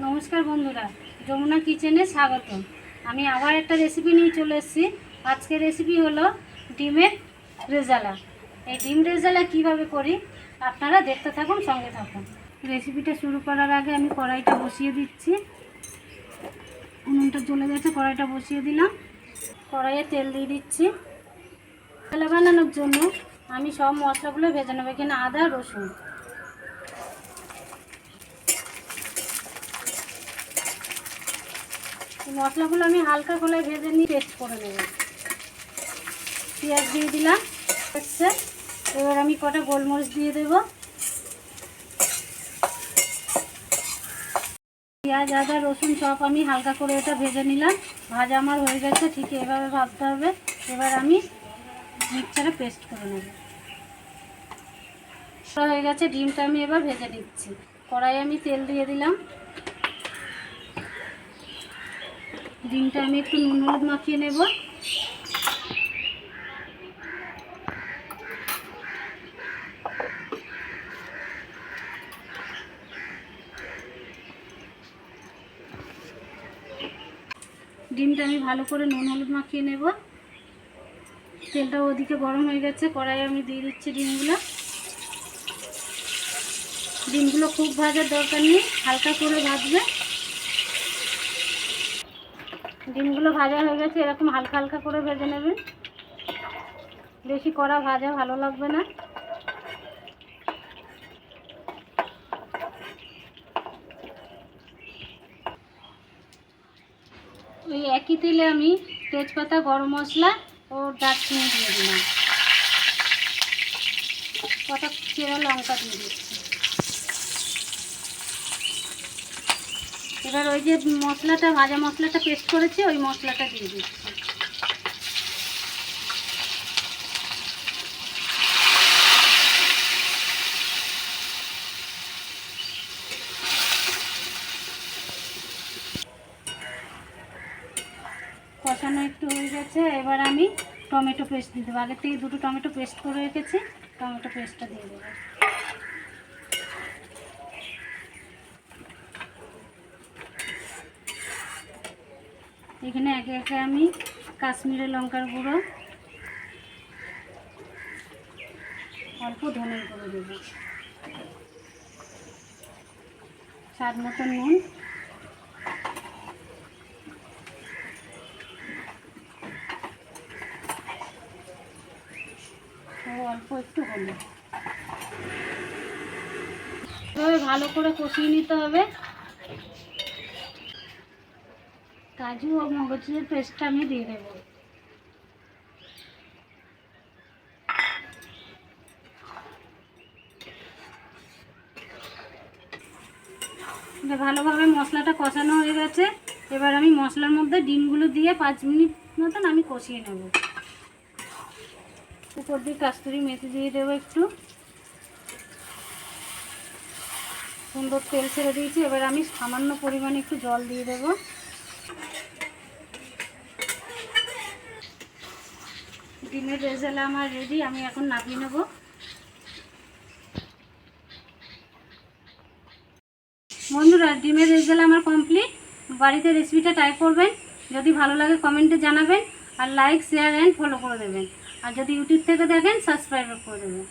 নমস্কার বন্ধুরা, যমুনা কিচেনে স্বাগত। আমি আবার একটা রেসিপি নিয়ে চলে এসেছি। আজকের রেসিপি হলো ডিমের রেজালা। এই ডিম রেজালা কিভাবে করি আপনারা দেখতে থাকুন, সঙ্গে থাকুন। রেসিপিটা শুরু করার আগে আমি কড়াইটা বসিয়ে দিচ্ছি। উনুনটা জ্বলে গেছে, কড়াইটা বসিয়ে দিলাম। কড়াইয়ে তেল দিয়ে দিচ্ছি। রেজালা বানানোর জন্য আমি সব মশলাগুলো ভেজে নেব। এখানে আদা, রসুন, মশলাগুলো আমি হালকা খোলায় ভেজে নিয়ে পেস্ট করে নেব। পেঁয়াজ দিয়ে দিলাম। এবার আমি কটা গোলমরিচ দিয়ে দেব। পেঁয়াজ, আদা, রসুন সব আমি হালকা করে এটা ভেজে নিলাম। ভাজা আমার হয়ে গেছে, ঠিক এভাবে ভাজতে হবে। এবার আমি মিক্সচারে পেস্ট করে নেব। হয়ে গেছে, ডিমটা আমি এবার ভেজে নিচ্ছি। কড়াইয়ে আমি তেল দিয়ে দিলাম। ডিমটা আমি একটু নুন হলুদ মাখিয়ে নেব। ডিমটা আমি ভালো করে নুন হলুদ মাখিয়ে নেব। তেলটা ওদিকে গরম হয়ে গেছে, কড়াইয়ে আমি দিয়ে দিচ্ছি ডিমগুলো। ডিমগুলো খুব ভাজার দরকার নেই, হালকা করে ভাজবে। ডিমগুলো ভাজা হয়ে গেছে, এরকম হালকা হালকা করে ভেজে নেবেন। বেশি কড়া ভাজা ভালো লাগবে না। ওই একই তেলে আমি তেজপাতা, গরম মশলা ও দারচিনি দিয়ে দিলাম। কটা চেরা লঙ্কা দিয়ে দিচ্ছি। এবার ওই যে মশলাটা, ভাজা মশলাটা পেস্ট করেছি, ওই মশলাটা দিয়ে দিচ্ছি। কষানো একটু হয়ে গেছে, এবার আমি টমেটো পেস্ট দিয়ে দেবো। আগের থেকে দুটো টমেটো পেস্ট করে রেখেছি, টমেটো পেস্টটা দিয়ে দেবো। এখানে একে একে আমি কাশ্মীরি লঙ্কার গুঁড়ো, অল্প ধনের গুঁড়ো দেবো, স্বাদ মতো নুন, অল্প একটু হলুদ। এভাবে ভালো করে কষিয়ে নিতে হবে। কাজু ও মগজের পেস্টটা আমি দিয়ে দেবো। ভালোভাবে মশলাটা কষানো হয়ে গেছে। এবার আমি মশলার মধ্যে ডিমগুলো দিয়ে 5 মিনিট মতন আমি কষিয়ে নেব। উপর দিয়ে কাস্তুরি মেথি দিয়ে দেবো একটু। সুন্দর তেল ছেড়ে দিয়েছি। এবার আমি সামান্য পরিমাণে একটু জল দিয়ে দেবো। ডিমের রেজালা আমার রেডি, আমি এখন নামিয়ে নেব। বন্ধুরা, ডিমের রেজালা আমার কমপ্লিট। বাড়িতে রেসিপিটা ট্রাই করবেন। যদি ভালো লাগে কমেন্টে জানাবেন, আর লাইক, শেয়ার অ্যান্ড ফলো করে দেবেন। আর যদি ইউটিউব থেকে দেখেন, সাবস্ক্রাইব করে দেবেন।